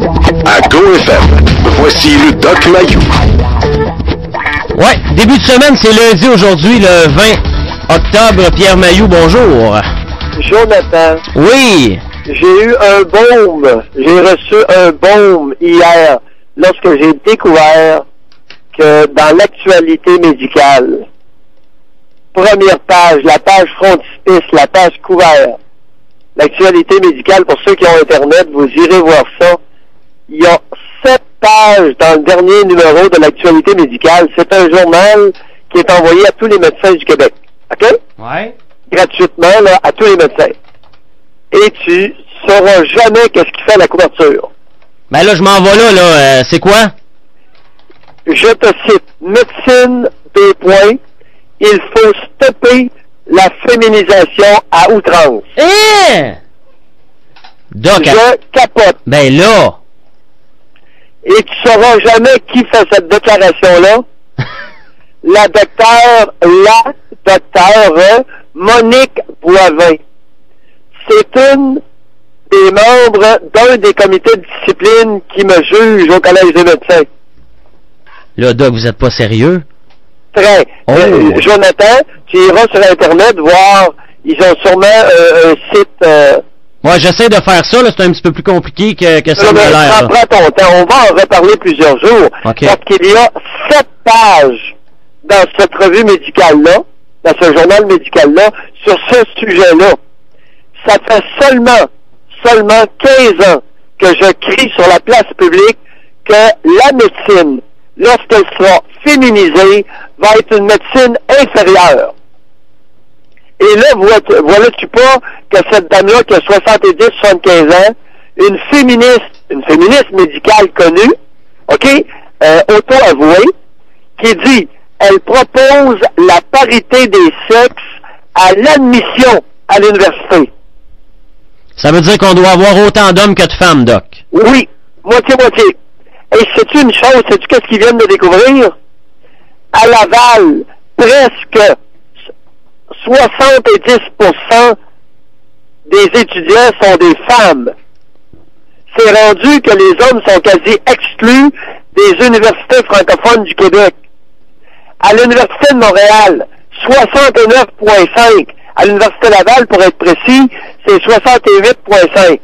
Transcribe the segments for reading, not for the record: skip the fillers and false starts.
À GoFM, voici le Doc Mayou. Ouais, début de semaine, c'est lundi aujourd'hui, le 20 octobre. Pierre Mayou, bonjour. Jonathan. Oui. J'ai eu un baume. J'ai reçu un baume hier lorsque j'ai découvert que dans l'actualité médicale, première page, la page frontispice, la page couvert, l'actualité médicale, pour ceux qui ont Internet, vous irez voir ça. Il y a 7 pages dans le dernier numéro de l'actualité médicale. C'est un journal qui est envoyé à tous les médecins du Québec. OK? Ouais. Gratuitement, là, à tous les médecins. Et tu sauras jamais qu'est-ce qui fait la couverture. Ben là, je m'en vais là. C'est quoi? Je te cite. Médecine, des points. Il faut stopper la féminisation à outrance. Doc, je capote. Ben là. Et tu sauras jamais qui fait cette déclaration-là. La docteure Monique Boivin. C'est une des membres d'un des comités de discipline qui me juge au Collège des médecins. Là, Doc, vous êtes pas sérieux? Très. Oh. Jonathan, tu iras sur Internet voir, ils ont sûrement un site... Ouais, j'essaie de faire ça, là, c'est un petit peu plus compliqué que ça m'a l'air. Ça prend ton temps, on va en reparler plusieurs jours. Okay. Parce qu'il y a 7 pages dans cette revue médicale-là, dans ce journal médical-là, sur ce sujet-là. Ça fait seulement 15 ans que je crie sur la place publique que la médecine, lorsqu'elle sera féminisée, va être une médecine inférieure. Et là, vois-tu pas que cette dame-là qui a 70-75 ans, une féministe médicale connue, OK, auto-avouée, qui dit, elle propose la parité des sexes à l'admission à l'université. Ça veut dire qu'on doit avoir autant d'hommes que de femmes, Doc. Oui, moitié-moitié. Et sais-tu une chose, sais-tu qu'est-ce qu'ils viennent de découvrir? À Laval, presque 70% des étudiants sont des femmes. C'est rendu que les hommes sont quasi exclus des universités francophones du Québec. À l'Université de Montréal, 69,5. À l'Université Laval, pour être précis, c'est 68,5.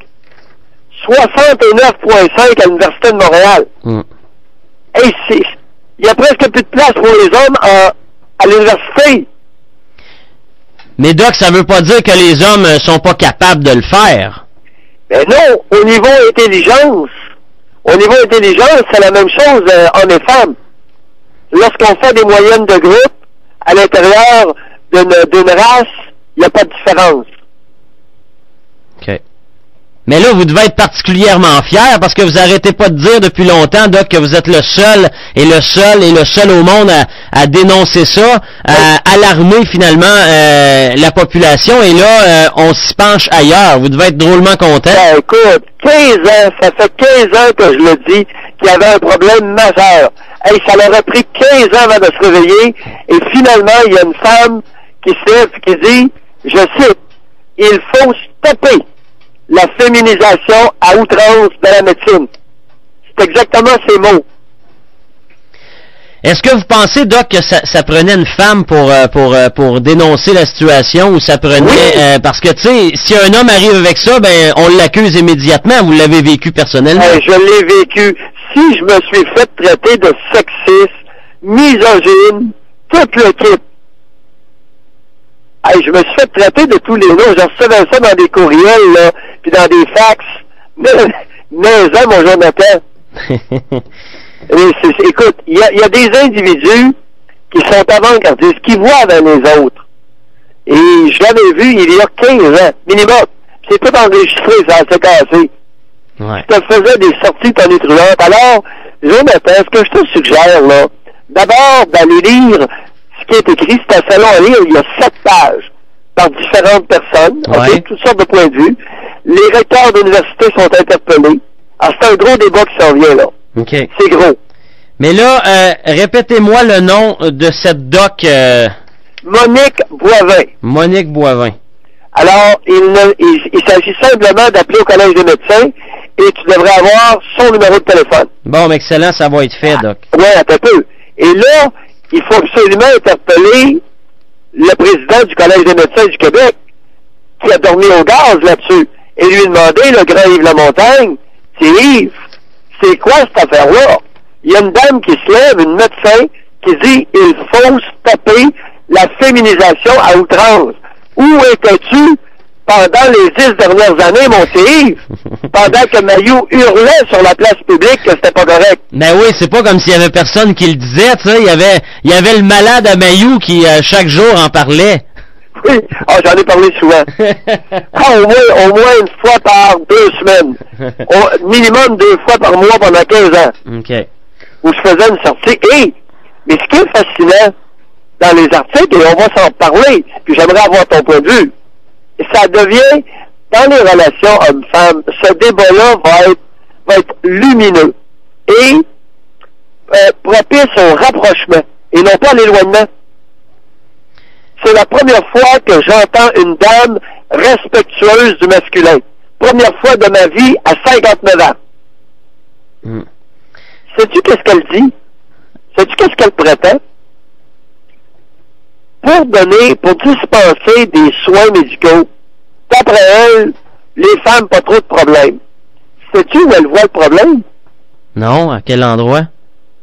69,5 à l'Université de Montréal. Et il y a presque plus de place pour les hommes à l'université. Mais Doc, ça veut pas dire que les hommes sont pas capables de le faire. Mais non, au niveau intelligence, c'est la même chose, hommes et femmes. Lorsqu'on fait des moyennes de groupe, à l'intérieur d'une race, il n'y a pas de différence. OK. Mais là, vous devez être particulièrement fier parce que vous arrêtez pas de dire depuis longtemps, Doc, que vous êtes le seul au monde à dénoncer ça, à alarmer finalement la population. Et là, on s'y penche ailleurs. Vous devez être drôlement content. Ben, écoute, 15 ans, ça fait 15 ans que je le dis, qu'il y avait un problème majeur. Hey, ça leur a pris 15 ans avant de se réveiller. Et finalement, il y a une femme qui se lève et qui dit, je cite, « Il faut stopper la féminisation à outrance de la médecine. » C'est exactement ces mots. Est-ce que vous pensez, Doc, que ça prenait une femme pour dénoncer la situation ou ça prenait... Oui. Parce que, tu sais, si un homme arrive avec ça, ben on l'accuse immédiatement. Vous l'avez vécu personnellement. Je l'ai vécu. Si je me suis fait traiter de sexiste, misogyne, tout le kit, je me suis fait traiter de tous les noms. Je recevais ça dans des courriels, là, puis dans des fax. Mais mon Jonathan. Écoute, il y a des individus qui sont avant-gardistes, qui voient dans les autres. Et je l'avais vu il y a 15 ans, minimum. C'est tout enregistré, ça s'est cassé. Ouais. Je te faisais des sorties tonitruantes. Alors, Jonathan, ce que je te suggère, là, d'abord d'aller lire ce qui est écrit, c'est assez long à lire, il y a 7 pages par différentes personnes, ouais. Okay, toutes sortes de points de vue. Les recteurs d'université sont interpellés. Alors, c'est un gros débat qui s'en vient, là. OK. C'est gros. Mais là, répétez-moi le nom de cette doc... Monique Boivin. Monique Boivin. Alors, il s'agit simplement d'appeler au Collège des médecins et tu devrais avoir son numéro de téléphone. Bon, mais excellent, ça va être fait, Doc. Oui, un peu. Et là, il faut absolument interpeller le président du Collège des médecins du Québec, qui a dormi au gaz là-dessus, et lui demander, le grand Yves Lamontagne, c'est Yves, c'est quoi cette affaire-là? Il y a une dame qui se lève, une médecin, qui dit, il faut stopper la féminisation à outrance. Où étais-tu pendant les 10 dernières années, mon Yves, pendant que Mailloux hurlait sur la place publique que c'était pas correct? Mais oui, c'est pas comme s'il y avait personne qui le disait, tu sais, il y avait le malade à Mailloux qui, chaque jour, en parlait. Oui, j'en ai parlé souvent. Au moins une fois par 2 semaines. Minimum 2 fois par mois pendant 15 ans. OK. Où je faisais une sortie. Mais ce qui est fascinant dans les articles, et on va s'en parler, puis j'aimerais avoir ton point de vue, ça devient, dans les relations hommes-femmes, ce débat-là va être lumineux et propice au rapprochement, et non pas à l'éloignement. C'est la première fois que j'entends une dame respectueuse du masculin. Première fois de ma vie à 59 ans. Sais-tu qu'est-ce qu'elle dit? Sais-tu qu'est-ce qu'elle prétend? Pour dispenser des soins médicaux, d'après elle, les femmes pas trop de problèmes. Sais-tu où elle voit le problème? Non, à quel endroit?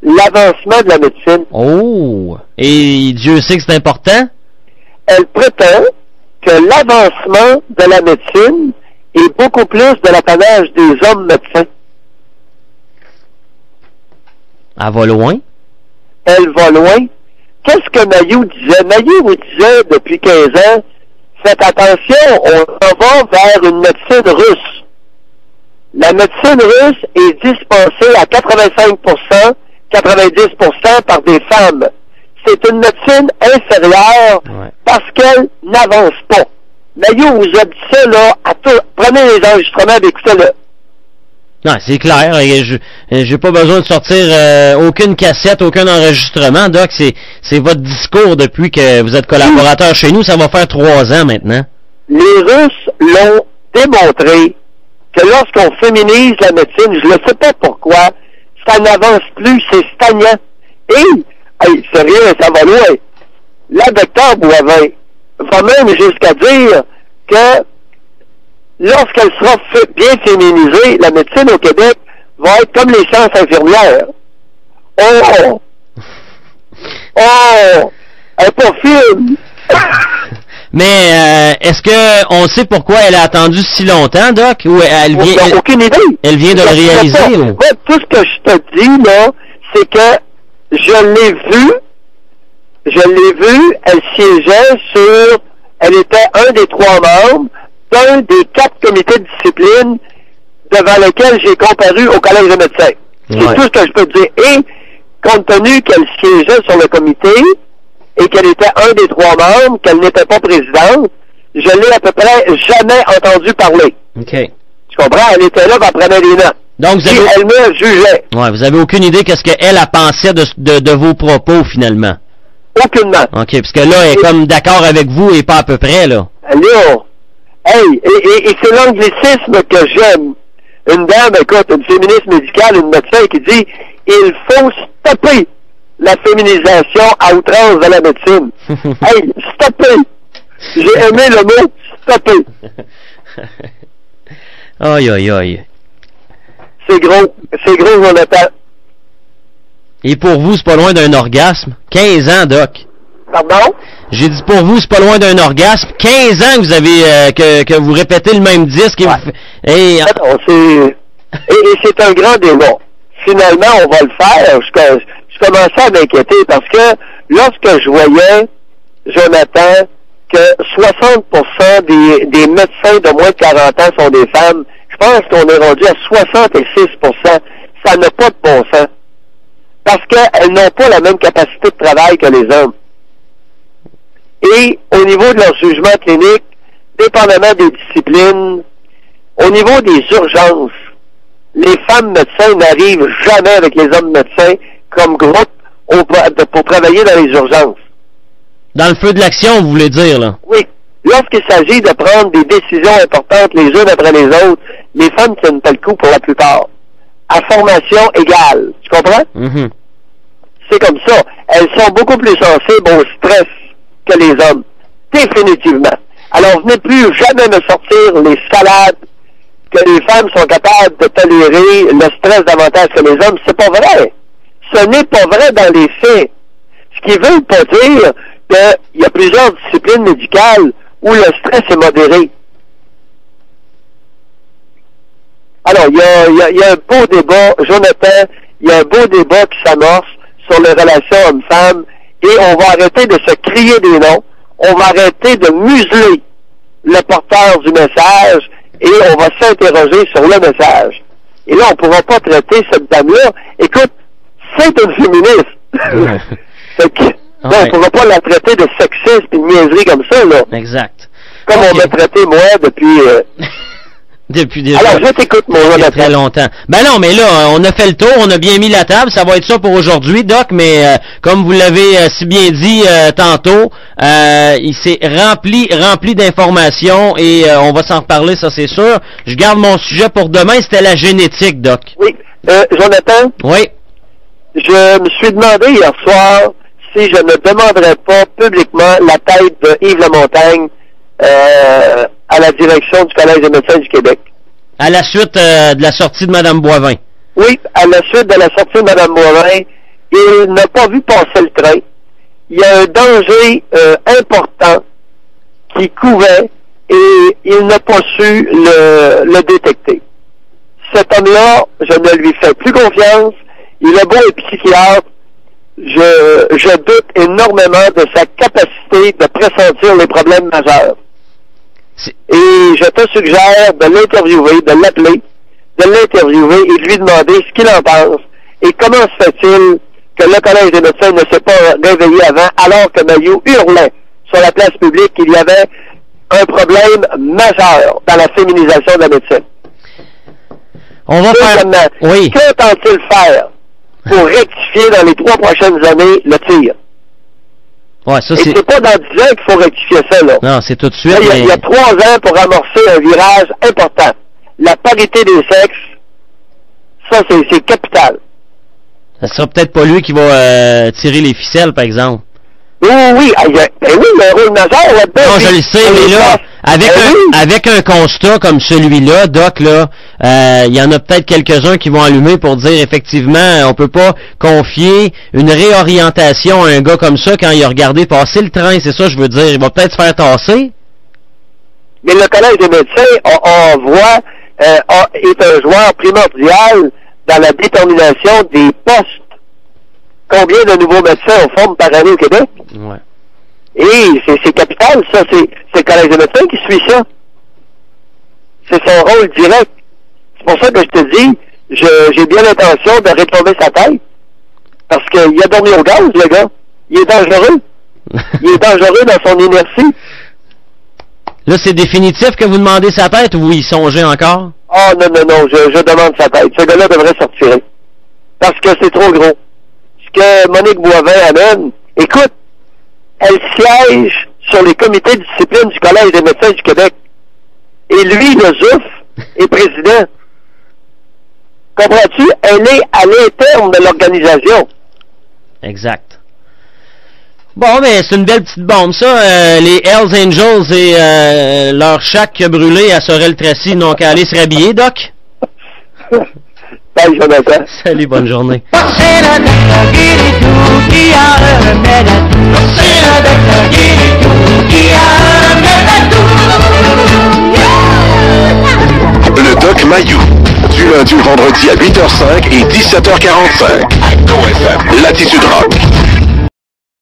L'avancement de la médecine. Oh! Et Dieu sait que c'est important? Elle prétend que l'avancement de la médecine est beaucoup plus de l'apanage des hommes médecins. Elle va loin? Elle va loin. Qu'est-ce que Mailloux disait? Mailloux disait depuis 15 ans, faites attention, on s'en va vers une médecine russe. La médecine russe est dispensée à 85%, 90% par des femmes. C'est une médecine inférieure parce qu'elle n'avance pas. Mailloux vous a dit ça, là, à tout. Prenez les enregistrements et écoutez-le. Non, c'est clair. J'ai pas besoin de sortir aucune cassette, aucun enregistrement. Doc, c'est votre discours depuis que vous êtes collaborateur chez nous. Ça va faire 3 ans maintenant. Les Russes l'ont démontré que lorsqu'on féminise la médecine, je ne sais pas pourquoi, ça n'avance plus, c'est stagnant. Et, sérieux, ça va loin. La docteure Boivin va même jusqu'à dire que lorsqu'elle sera bien féminisée, la médecine au Québec va être comme les sciences infirmières. Oh! Elle est pas fine! Mais est-ce que on sait pourquoi elle a attendu si longtemps, Doc? Ou elle vient? Aucune idée. Elle vient de le réaliser? Ou? Ouais, tout ce que je te dis là, c'est que je l'ai vue, elle siégeait elle était un des 3 membres d'un des 4 comités de discipline devant lesquels j'ai comparu au Collège des médecins. C'est tout ce que je peux dire. Et, compte tenu qu'elle siégeait sur le comité, et qu'elle était un des 3 membres, qu'elle n'était pas présidente, je l'ai à peu près jamais entendu parler. OK. Tu comprends? Elle était là, elle prenait des notes. Donc, elle me jugeait. Ouais, vous avez aucune idée qu'est-ce qu'elle a pensé de vos propos, finalement? Aucunement. OK, parce que là, elle est comme d'accord avec vous et pas à peu près, là. Là, et c'est l'anglicisme que j'aime. Une dame, écoute, une féministe médicale, une médecin qui dit « Il faut stopper la féminisation à outrance de la médecine. » Stopper! J'ai aimé le mot « stopper ». Aïe, aïe, aïe. C'est gros, Jonathan. Et pour vous, c'est pas loin d'un orgasme? 15 ans, Doc. Pardon? J'ai dit pour vous, c'est pas loin d'un orgasme. 15 ans que vous avez que vous répétez le même disque. Et c'est un grand débat. Finalement, on va le faire. Je commençais à m'inquiéter parce que lorsque je voyais, Jonathan, que 60% des médecins de moins de 40 ans sont des femmes, je pense qu'on est rendu à 66%. Ça n'a pas de bon sens. Parce qu'elles n'ont pas la même capacité de travail que les hommes. Et au niveau de leur jugement clinique, dépendamment des disciplines, au niveau des urgences, les femmes médecins n'arrivent jamais avec les hommes médecins comme groupe pour travailler dans les urgences. Dans le feu de l'action, vous voulez dire, là? Oui. lorsqu'il s'agit de prendre des décisions importantes les unes après les autres, les femmes tiennent pas le coup pour la plupart. À formation égale. Tu comprends? Mm-hmm. C'est comme ça. Elles sont beaucoup plus sensibles au stress que les hommes. Définitivement. Alors, venez plus jamais me sortir les salades que les femmes sont capables de tolérer le stress davantage que les hommes. C'est pas vrai. Ce n'est pas vrai dans les faits. Ce qui veut pas dire qu'il y a plusieurs disciplines médicales où le stress est modéré. Alors, il y a un beau débat, Jonathan, il y a un beau débat qui s'amorce sur les relations hommes-femmes, et on va arrêter de se crier des noms, on va arrêter de museler le porteur du message, et on va s'interroger sur le message. Et là, on ne pourra pas traiter cette dame-là. Écoute, c'est une féministe. Fait que, on ne pourra pas la traiter de sexiste et de niaiserie comme ça, là. Exact. Comme on m'a traité, moi, depuis... Depuis déjà. Alors, je t'écoute, mon Jonathan. Très longtemps. Ben non, mais là, on a fait le tour, on a bien mis la table, ça va être ça pour aujourd'hui, Doc, mais comme vous l'avez si bien dit tantôt, il s'est rempli d'informations et on va s'en reparler, ça c'est sûr. Je garde mon sujet pour demain, c'était la génétique, Doc. Oui. Jonathan? Oui. Je me suis demandé hier soir si je ne demanderais pas publiquement la tête de Yves Lamontagne à la direction du Collège des médecins du Québec. À la suite de la sortie de Mme Boivin. Oui, à la suite de la sortie de Mme Boivin, il n'a pas vu passer le train. Il y a un danger important qui couvait et il n'a pas su le détecter. Cet homme-là, je ne lui fais plus confiance. Il a beau être psychiatre, je doute énormément de sa capacité de pressentir les problèmes majeurs. Et je te suggère de l'interviewer, de l'appeler, de l'interviewer et de lui demander ce qu'il en pense et comment se fait-il que le Collège des médecins ne s'est pas réveillé avant alors que Mailloux hurlait sur la place publique qu'il y avait un problème majeur dans la féminisation de la médecine. On va faire... Oui. Qu'entend-il faire pour rectifier dans les 3 prochaines années le tir? Ouais, ça, et c'est pas dans 10 ans qu'il faut rectifier ça, là. Non, c'est tout de suite. Là, il y a 3 ans pour amorcer un virage important. La parité des sexes, ça, c'est capital. Ça sera peut-être pas lui qui va tirer les ficelles, par exemple. Oui, oui, il y a un rôle majeur là-dedans. Non, je le sais, mais là, avec un constat comme celui-là, Doc, là, il y en a peut-être quelques-uns qui vont allumer pour dire, effectivement, on peut pas confier une réorientation à un gars comme ça quand il a regardé passer le train, c'est ça, je veux dire, il va peut-être se faire tasser. Mais le Collège des médecins, on voit, est un joueur primordial dans la détermination des postes. Combien de nouveaux médecins on forme par année au Québec? Ouais. Et c'est capital, ça, c'est le Collège des médecins qui suit ça. C'est son rôle direct. C'est pour ça que je te dis, j'ai bien l'intention de réformer sa tête. Parce qu'il a dormi au gaz, le gars. Il est dangereux. Il est dangereux dans son inertie. Là, c'est définitif que vous demandez sa tête ou vous y songez encore? Ah, non, je demande sa tête. Ce gars-là devrait sortir. Parce que c'est trop gros. Ce que Monique Boivin amène, écoute, elle siège sur les comités de discipline du Collège des médecins du Québec. Et lui, le ZUF, est président. Comprends-tu? Elle est à l'interne de l'organisation. Exact. Bon, mais c'est une belle petite bombe, ça. Les Hells Angels et leur chac brûlé à Sorel-Tracy n'ont qu'à aller se rhabiller, Doc. Salut, Jonathan. Salut, bonne journée. Le Doc Mayou, du lundi au vendredi à 8h05 et 17h45. À GoFM, Latitude Rock.